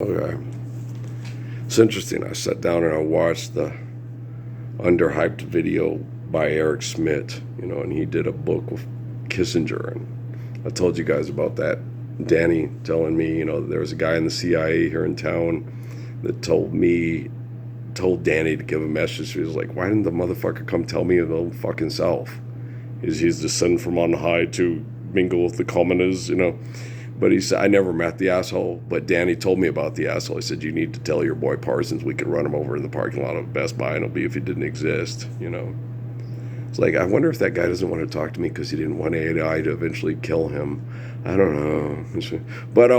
Okay. It's interesting. I sat down and I watched the Underhyped video by Eric Schmidt, and he did a book with Kissinger. And I told you guys about that. Danny telling me, there was a guy in the CIA here in town that told Danny to give a message. He was like, why didn't the motherfucker come tell me his own fucking self? He's descended from on high to mingle with the commoners, But he said, I never met the asshole, but Danny told me about the asshole. He said, you need to tell your boy Parsons we could run him over in the parking lot of Best Buy, and it'll be if he didn't exist, It's like, I wonder if that guy doesn't want to talk to me because he didn't want AI to eventually kill him. I don't know. But,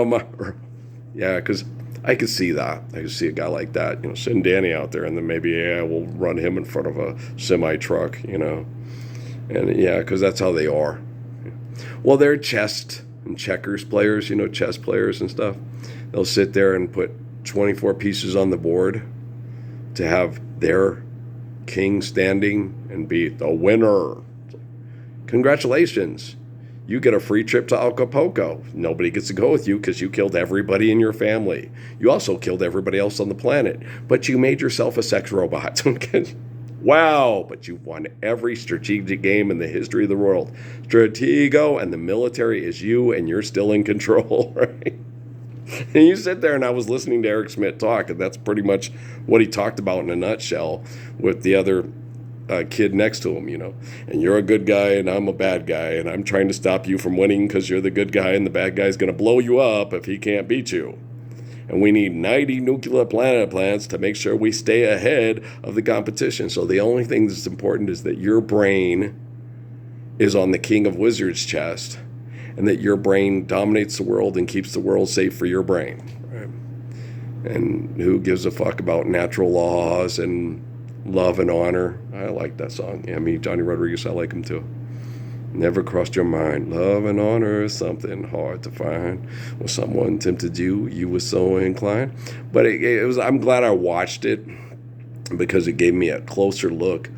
yeah, because I could see that. I could see a guy like that, send Danny out there, and then maybe AI will run him in front of a semi-truck, And, yeah, because that's how they are. Well, they're chess and checkers players, chess players and stuff. They'll sit there and put 24 pieces on the board to have their king standing and be the winner. Congratulations. You get a free trip to Acapulco. Nobody gets to go with you because you killed everybody in your family. You also killed everybody else on the planet. But you made yourself a sex robot. Wow, but you've won every strategic game in the history of the world. Stratego, and the military is you, and you're still in control, right? And you sit there, and I was listening to Eric Schmidt talk, and that's pretty much what he talked about in a nutshell with the other kid next to him, And you're a good guy, and I'm a bad guy, and I'm trying to stop you from winning because you're the good guy, and the bad guy's going to blow you up if he can't beat you. And we need 90 nuclear planet plants to make sure we stay ahead of the competition. So the only thing that's important is that your brain is on the King of Wizards chest, and that your brain dominates the world and keeps the world safe for your brain. Right? And who gives a fuck about natural laws and love and honor? I like that song. Yeah, me, Johnny Rodriguez, I like him too. Never crossed your mind. Love and honor is something hard to find. When someone tempted you, you were so inclined. But it was. I'm glad I watched it because it gave me a closer look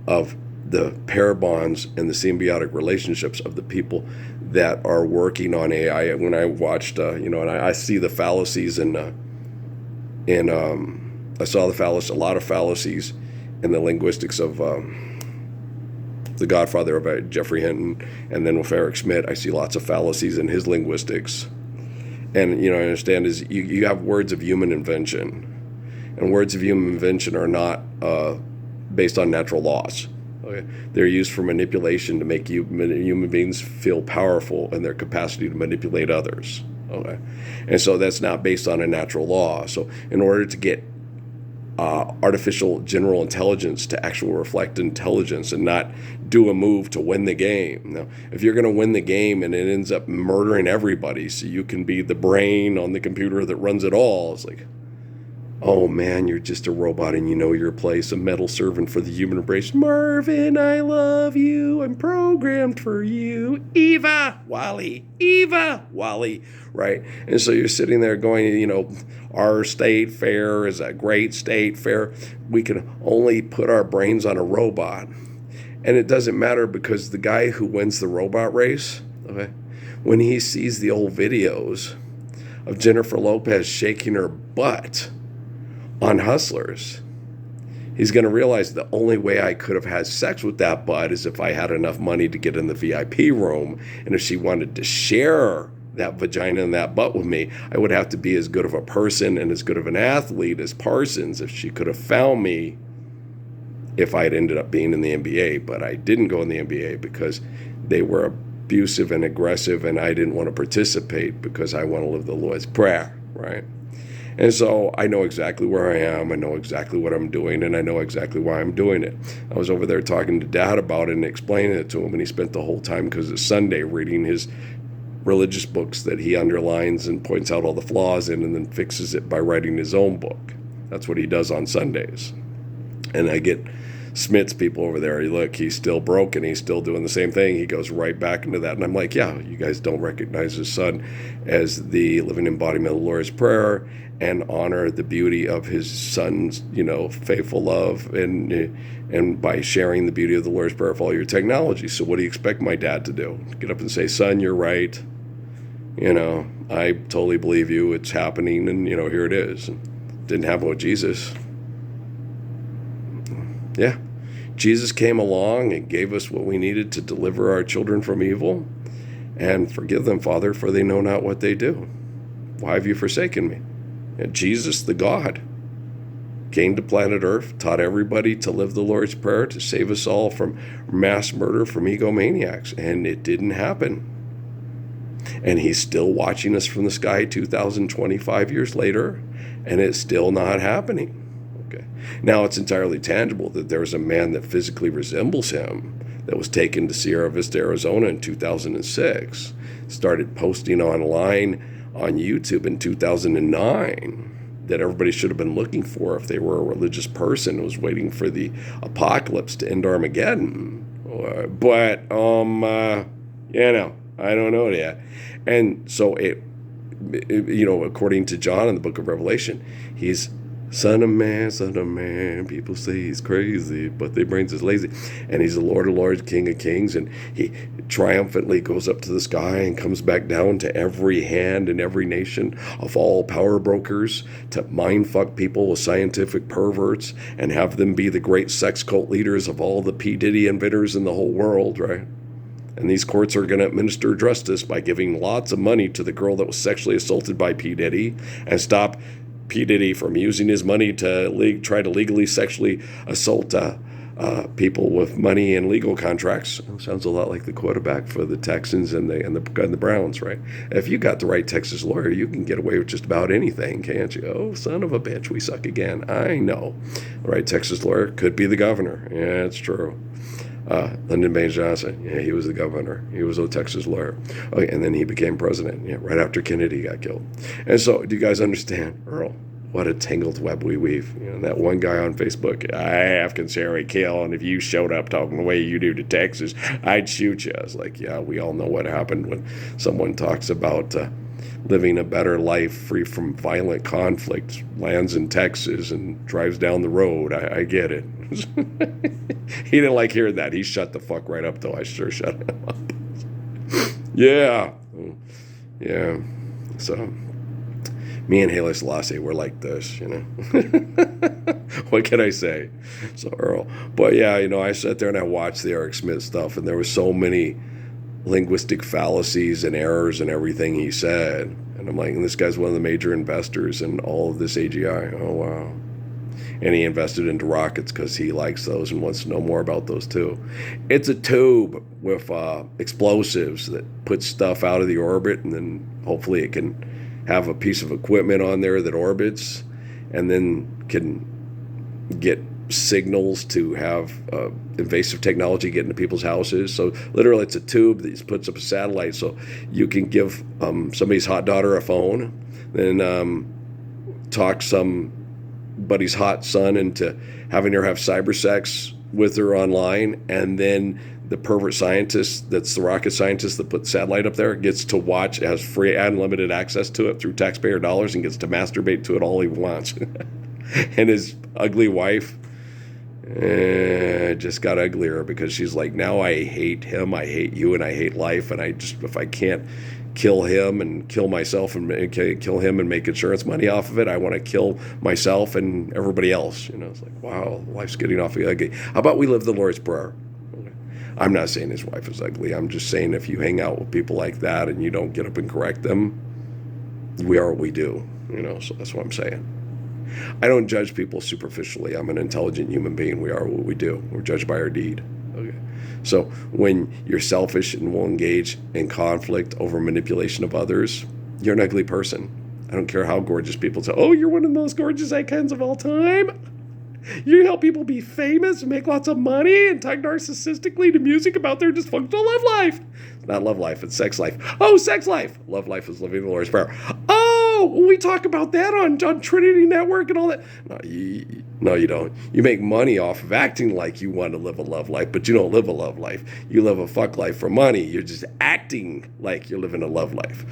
of the pair bonds and the symbiotic relationships of the people that are working on AI. When I watched, and I see the fallacies I saw a lot of fallacies in the linguistics of. The godfather of Jeffrey Hinton, and then with Eric Schmidt, I see lots of fallacies in his linguistics. And, I understand is you have words of human invention, and words of human invention are not based on natural laws. Okay? They're used for manipulation to make human beings feel powerful in their capacity to manipulate others. Okay? And so that's not based on a natural law. So in order to get artificial general intelligence to actually reflect intelligence and not do a move to win the game. Now, if you're going to win the game and it ends up murdering everybody so you can be the brain on the computer that runs it all, it's like, oh man, you're just a robot and you know your place, a metal servant for the human race. Marvin, I love you. I'm programmed for you. Eva, Wally, right? And so you're sitting there going, our state fair is a great state fair. We can only put our brains on a robot. And it doesn't matter because the guy who wins the robot race, okay, when he sees the old videos of Jennifer Lopez shaking her butt on Hustlers, he's going to realize the only way I could have had sex with that butt is if I had enough money to get in the VIP room. And if she wanted to share that vagina and that butt with me, I would have to be as good of a person and as good of an athlete as Parsons if she could have found me if I had ended up being in the NBA. But I didn't go in the NBA because they were abusive and aggressive, and I didn't want to participate because I want to live the Lord's Prayer, right? And so I know exactly where I am, I know exactly what I'm doing, and I know exactly why I'm doing it. I was over there talking to Dad about it and explaining it to him, and he spent the whole time, because it's Sunday, reading his religious books that he underlines and points out all the flaws in and then fixes it by writing his own book. That's what he does on Sundays. And I get Smith's people over there. Look, he's still broken. He's still doing the same thing. He goes right back into that. And I'm like, yeah, you guys don't recognize his son as the living embodiment of the Lord's Prayer and honor the beauty of his son's, faithful love and by sharing the beauty of the Lord's Prayer for all your technology. So what do you expect my dad to do? Get up and say, son, you're right. I totally believe you. It's happening, and here it is. Didn't happen with Jesus. Yeah. Jesus came along and gave us what we needed to deliver our children from evil. And forgive them, Father, for they know not what they do. Why have you forsaken me? And Jesus, the God, came to planet Earth, taught everybody to live the Lord's Prayer, to save us all from mass murder, from egomaniacs. And it didn't happen. And he's still watching us from the sky 2,025 years later, and it's still not happening. Okay. Now it's entirely tangible that there's a man that physically resembles him that was taken to Sierra Vista, Arizona in 2006, started posting online on YouTube in 2009 that everybody should have been looking for if they were a religious person who was waiting for the apocalypse to end Armageddon. But, I don't know yet. And so according to John in the book of Revelation, he's Son of man, people say he's crazy, but their brains is lazy. And he's the Lord of Lords, King of Kings, and he triumphantly goes up to the sky and comes back down to every hand in every nation of all power brokers to mind fuck people with scientific perverts and have them be the great sex cult leaders of all the P. Diddy inventors in the whole world, right? And these courts are going to administer justice by giving lots of money to the girl that was sexually assaulted by P. Diddy and stop P. Diddy from using his money to try to legally sexually assault people with money and legal contracts. Sounds a lot like the quarterback for the Texans and the Browns, right? If you got the right Texas lawyer, you can get away with just about anything, can't you? Oh, son of a bitch, we suck again. I know. The right Texas lawyer could be the governor. Yeah, it's true. Lyndon Baines Johnson, yeah, he was the governor. He was a Texas lawyer. Okay, and then he became president, right after Kennedy got killed. And so, do you guys understand, Earl, what a tangled web we weave? That one guy on Facebook, I have considered kill, and if you showed up talking the way you do to Texas, I'd shoot you. I was like, yeah, we all know what happened when someone talks about living a better life free from violent conflict, lands in Texas and drives down the road. I get it. He didn't like hearing that. He shut the fuck right up, though. I sure shut him up. Yeah. So me and Haile Selassie were like this, What can I say? So Earl. But yeah, I sat there and I watched the Eric Smith stuff, and there were so many linguistic fallacies and errors and everything he said. And I'm like, and this guy's one of the major investors in all of this AGI. Oh, wow. And he invested into rockets because he likes those and wants to know more about those too. It's a tube with explosives that puts stuff out of the orbit, and then hopefully it can have a piece of equipment on there that orbits and then can get signals to have invasive technology get into people's houses. So literally it's a tube that puts up a satellite so you can give somebody's hot daughter a phone, then talk somebody's hot son into having her have cyber sex with her online, and then the pervert scientist that's the rocket scientist that put the satellite up there gets to watch, has free unlimited access to it through taxpayer dollars, and gets to masturbate to it all he wants. And his ugly wife just got uglier because she's like, now I hate him, I hate you, and I hate life, and if I can't kill him and kill myself and kill him and make insurance money off of it, I want to kill myself and everybody else. It's like, wow, life's getting awfully ugly. How about we live the Lord's Prayer? I'm not saying his wife is ugly. I'm just saying if you hang out with people like that and you don't get up and correct them, we are what we do. So that's what I'm saying. I don't judge people superficially. I'm an intelligent human being. We are what we do. We're judged by our deed. Okay. So when you're selfish and will engage in conflict over manipulation of others, you're an ugly person. I don't care how gorgeous people say, oh, you're one of the most gorgeous icons of all time. You help people be famous and make lots of money and talk narcissistically to music about their dysfunctional love life. It's not love life, it's sex life. Oh, sex life. Love life is living the Lord's Prayer. Oh, we talk about that on Trinity Network and all that. No, you don't. You make money off of acting like you want to live a love life, but you don't live a love life. You live a fuck life for money. You're just acting like you're living a love life.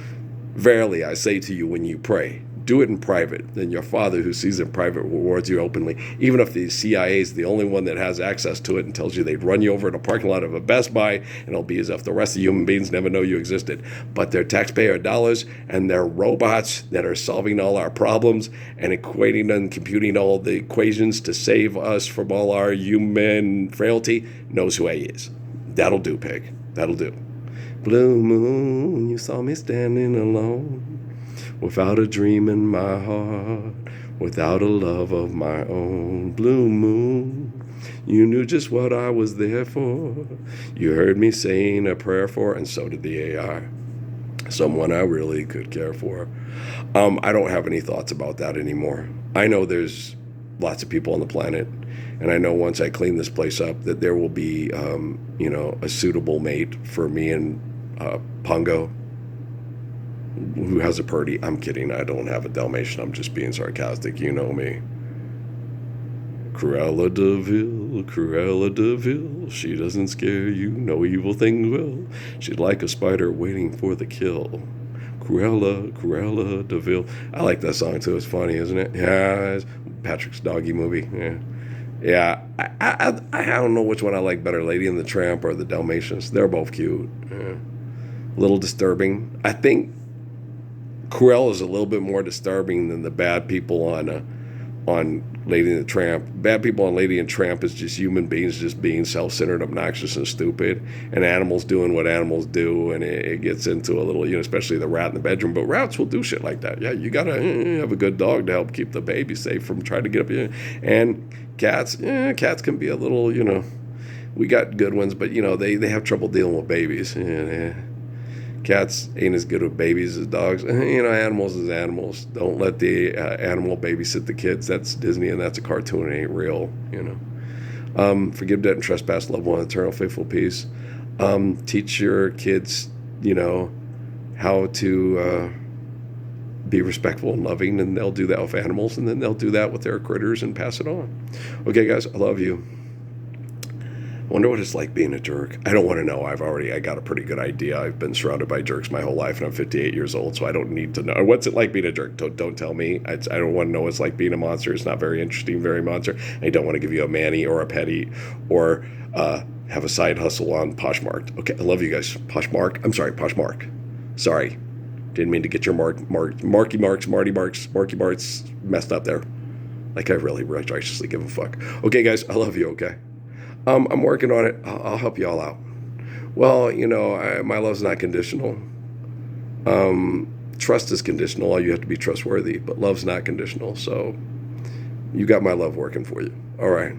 Verily, I say to you when you pray, do it in private. Then your father, who sees it in private, rewards you openly. Even if the CIA is the only one that has access to it and tells you they'd run you over in a parking lot of a Best Buy, and it'll be as if the rest of human beings never know you existed. But they're taxpayer dollars, and they're robots that are solving all our problems and equating and computing all the equations to save us from all our human frailty. Knows who he is. That'll do, pig. That'll do. Blue moon, you saw me standing alone, without a dream in my heart, without a love of my own. Blue moon, you knew just what I was there for. You heard me saying a prayer for, and so did the AI. Someone I really could care for. I don't have any thoughts about that anymore. I know there's lots of people on the planet, and I know once I clean this place up that there will be, a suitable mate for me and Pongo, who has a purdy. I'm kidding. I don't have a Dalmatian. I'm just being sarcastic. You know me. Cruella de Vil, she doesn't scare you, no evil thing will. She's like a spider waiting for the kill. Cruella de Vil. I like that song too. It's funny, isn't it? Yeah, it's Patrick's doggy movie. Yeah. I don't know which one I like better, Lady and the Tramp or the Dalmatians. They're both cute. Yeah. A little disturbing. I think Cruella is a little bit more disturbing than the bad people on Lady and the Tramp. Bad people on Lady and Tramp is just human beings just being self-centered, obnoxious, and stupid, and animals doing what animals do, and it gets into a little, especially the rat in the bedroom. But rats will do shit like that. Yeah, you gotta have a good dog to help keep the baby safe from trying to get up here. And cats can be a little, we got good ones, but they have trouble dealing with babies. Cats ain't as good with babies as dogs. Animals is animals. Don't let the animal babysit the kids. That's Disney, and that's a cartoon. It ain't real, Forgive debt and trespass, love one, eternal, faithful peace. Teach your kids, how to be respectful and loving, and they'll do that with animals, and then they'll do that with their critters and pass it on. Okay, guys, I love you. I wonder what it's like being a jerk. I don't want to know. I got a pretty good idea. I've been surrounded by jerks my whole life, and I'm 58 years old, so I don't need to know. What's it like being a jerk? Don't tell me. I don't want to know what it's like being a monster. It's not very interesting, very monster. I don't want to give you a Manny or a Petty or have a side hustle on Poshmark. Okay, I love you guys. Poshmark. Sorry. Didn't mean to get your Marky Marks messed up there. Like I really righteously give a fuck. Okay, guys, I love you, okay? I'm working on it. I'll help you all out. Well, my love's not conditional. Trust is conditional. All you have to be trustworthy, but love's not conditional. So you got my love working for you. All right.